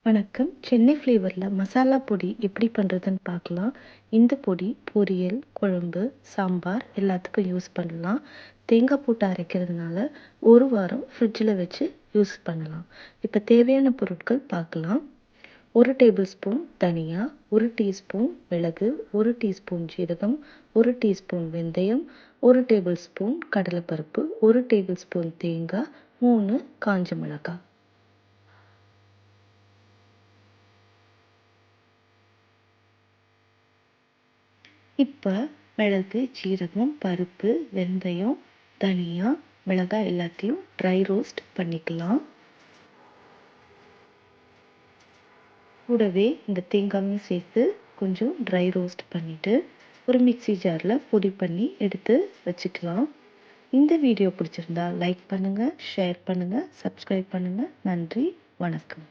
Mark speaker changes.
Speaker 1: வணக்கம். சென்னை ஃப்ளேவர்ல மசாலா பொடி எப்படி பண்ணுறதுன்னு பார்க்கலாம். இந்த பொடி பொரியல், குழம்பு, சாம்பார் எல்லாத்துக்கும் யூஸ் பண்ணலாம். தேங்காய் போட்டு அரைக்கிறதுனால 1 வாரம் ஃப்ரிட்ஜில் வச்சு யூஸ் பண்ணலாம். இப்போ தேவையான பொருட்கள் பார்க்கலாம். 1 டேபிள் ஸ்பூன் தனியா, 1 டீஸ்பூன் மிளகு, 1 டீஸ்பூன் ஜீரகம், 1 டீஸ்பூன் வெந்தயம், 1 டேபிள் ஸ்பூன் கடலைப்பருப்பு, 1 டேபிள் ஸ்பூன் தேங்காய், 3 காஞ்ச மிளகாய். இப்போ மிளகு, ஜீரகம், பருப்பு, வெந்தயம், தனியா, மிளகாய் எல்லாத்தையும் ட்ரை ரோஸ்ட் பண்ணிக்கலாம். கூடவே இந்த தேங்காயும் சேர்த்து கொஞ்சம் ட்ரை ரோஸ்ட் பண்ணிவிட்டு ஒரு மிக்ஸி ஜாரில் பொடி பண்ணி எடுத்து வச்சுக்கலாம். இந்த வீடியோ பிடிச்சிருந்தா லைக் பண்ணுங்கள், ஷேர் பண்ணுங்கள், சப்ஸ்கிரைப் பண்ணுங்கள். நன்றி, வணக்கம்.